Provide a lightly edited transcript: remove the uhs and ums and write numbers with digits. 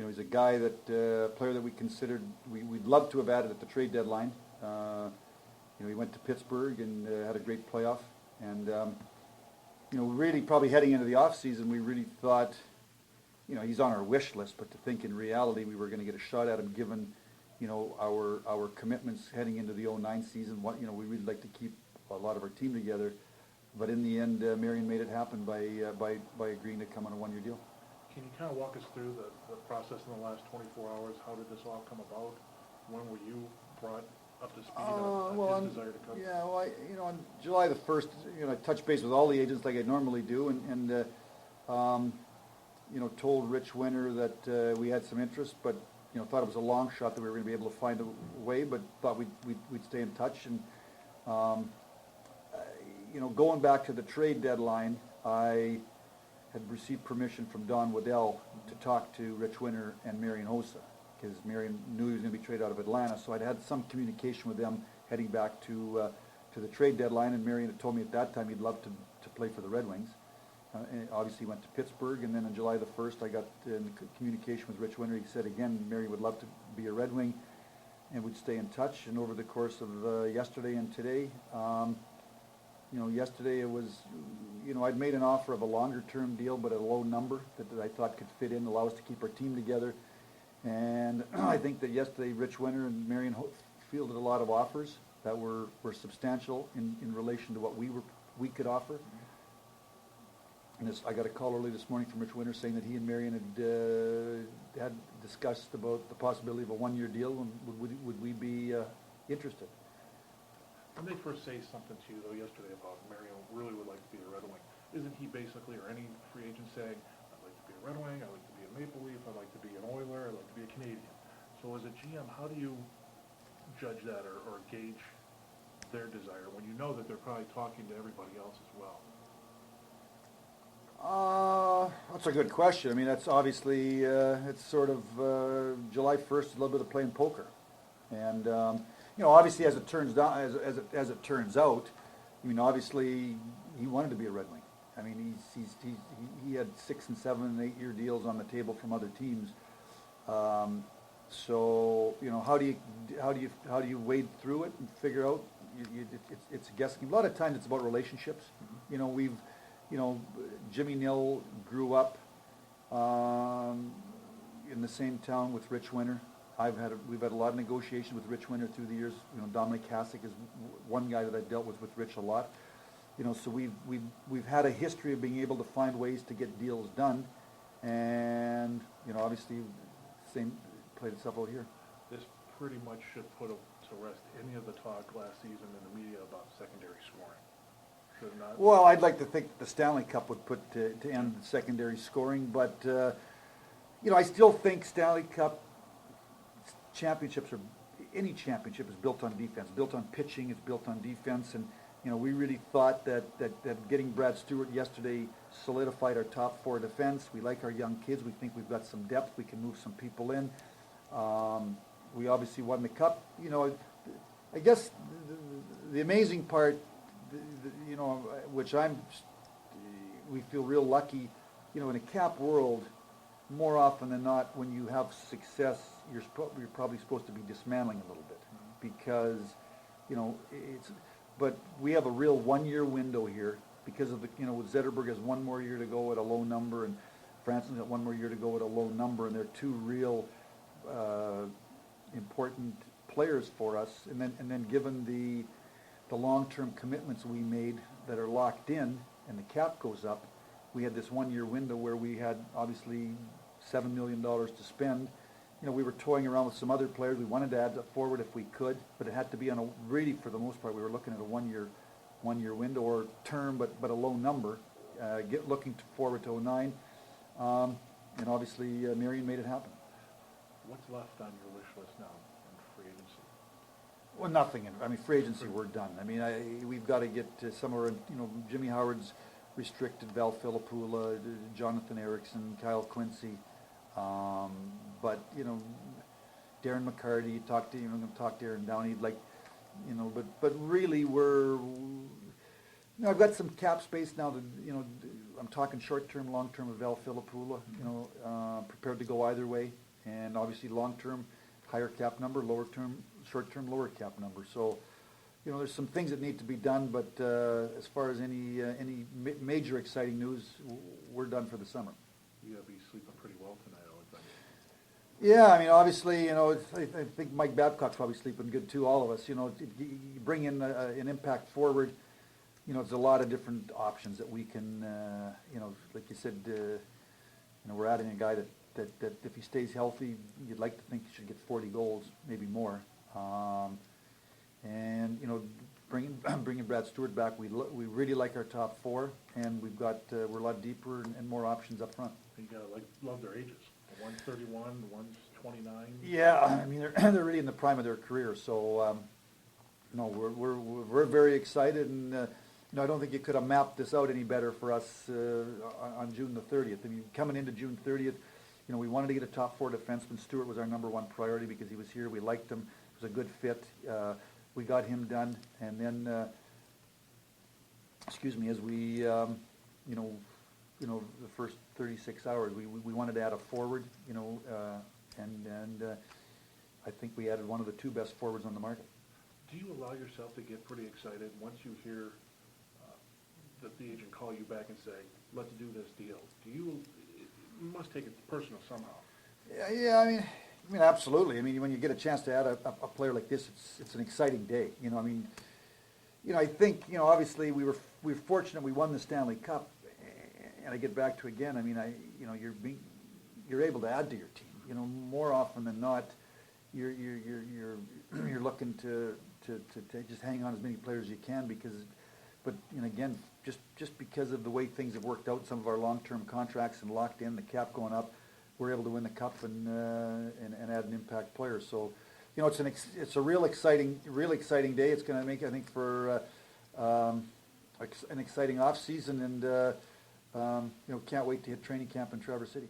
he's a guy that player that we considered we'd love to have added at the trade deadline. He went to Pittsburgh and had a great playoff, and really probably heading into the off season, we really thought, he's on our wish list, but to think in reality we were going to get a shot at him given, our commitments heading into the 09 season. We really like to keep a lot of our team together, but in the end, Marian made it happen by agreeing to come on a one-year deal. Can you kind of walk us through the process in the last 24 hours? How did this all come about? When were you brought up to speed on his desire to come? Yeah, well, on July the 1st, I touched base with all the agents like I normally do, and told Rich Winter that we had some interest, but thought it was a long shot that we were going to be able to find a way, but thought we'd stay in touch. And going back to the trade deadline, I had received permission from Don Waddell to talk to Rich Winter and Marian Hossa, because Marian knew he was going to be traded out of Atlanta. So I'd had some communication with them heading back to the trade deadline, and Marian had told me at that time he'd love to play for the Red Wings. And obviously went to Pittsburgh, and then on July the 1st I got in communication with Rich Winter. He said again Marian would love to be a Red Wing, and we'd stay in touch. And over the course of yesterday and today, yesterday it was, I'd made an offer of a longer-term deal, but at a low number that I thought could fit in, allow us to keep our team together. And I think that yesterday Rich Winter and Marian fielded a lot of offers that were substantial in relation to what we could offer. And I got a call early this morning from Rich Winter saying that he and Marian had discussed about the possibility of a one-year deal, and would we be interested? When they first say something to you, though, yesterday about Marian really would like to be a Red Wing, isn't he basically, or any free agent saying, I'd like to be a Red Wing, I'd like to be a Maple Leaf, I'd like to be an Oiler, I'd like to be a Canadian? So as a GM, how do you judge that or gauge their desire when you know that they're probably talking to everybody else as well? That's a good question. I mean, that's obviously, it's sort of July 1st, a little bit of playing poker. And, obviously as it turns out, obviously he wanted to be a Red Wing. I mean, he had 6 and 7 and 8 year deals on the table from other teams. So, how do you wade through it and figure out? It's a guessing game. A lot of times it's about relationships. Jimmy Nill grew up in the same town with Rich Winter. We've had a lot of negotiations with Rich Winter through the years. Dominic Hasek is one guy that I've dealt with Rich a lot. So we've had a history of being able to find ways to get deals done, and obviously, same played itself out here. This pretty much should put to rest any of the talk last season in the media about secondary scoring. Should it not? Well, I'd like to think that the Stanley Cup would put to end secondary scoring, but I still think Stanley Cup championships any championship is built on defense, built on pitching, it's built on defense, and we really thought that getting Brad Stewart yesterday solidified our top 4 defense. We like our young kids. We think we've got some depth. We can move some people in. We obviously won the cup. I guess the amazing part, which we feel real lucky, in a cap world, more often than not, when you have success, you're probably supposed to be dismantling a little bit, because, but we have a real one-year window here because of Zetterberg has 1 more year to go at a low number, and Franson's got 1 more year to go at a low number, and they're 2 real important players for us. And then given the long-term commitments we made that are locked in, and the cap goes up, we had this 1-year window where we had obviously $7 million to spend. We were toying around with some other players. We wanted to add a forward if we could, but it had to be on really, for the most part, we were looking at a one-year window or term, but a low number. Looking forward to 09, and obviously Marian made it happen. What's left on your wish list now in free agency? Well, nothing. Free agency, we're done. We've got to get to somewhere. Jimmy Howard's restricted, Val Filipula, Jonathan Erickson, Kyle Quincy. But Darren McCarty, I'm going to talk to Aaron Downey, but really I've got some cap space now I'm talking short-term, long-term with Val Filipula, prepared to go either way. and obviously long-term, higher cap number, short-term, lower cap number. So, there's some things that need to be done, but as far as any major exciting news, we're done for the summer. You gotta be sleeping pretty well tonight, I would think. Yeah, I mean, obviously, I think Mike Babcock's probably sleeping good too, all of us. You bring in an impact forward, there's a lot of different options that we can, like you said, we're adding a guy that if he stays healthy, you'd like to think he should get 40 goals, maybe more. And bringing Brad Stewart back, we really like our top four, and we're a lot deeper and more options up front. You gotta love their ages. One's 31, one's 29. Yeah, I mean they're really in the prime of their career, so we're very excited, and I don't think you could have mapped this out any better for us on June the 30th. I mean, coming into June 30th, we wanted to get a top four defenseman. Stewart was our number one priority because he was here. We liked him. It was a good fit. We got him done, and then, as we, the first 36 hours, we wanted to add a forward, and I think we added one of the two best forwards on the market. Do you allow yourself to get pretty excited once you hear that the agent call you back and say, let's do this deal? You must take it personal somehow. Yeah, I mean, absolutely. I mean, when you get a chance to add a player like this, it's an exciting day. I think, obviously we were fortunate we won the Stanley Cup, and I get back to again. I mean, you're able to add to your team. More often than not, you're looking to just hang on as many players as you can but again, just because of the way things have worked out, some of our long-term contracts and locked in, the cap going up, we're able to win the cup and add an impact player. So, it's a real exciting day. It's going to make, I think, for an exciting off season, and can't wait to hit training camp in Traverse City.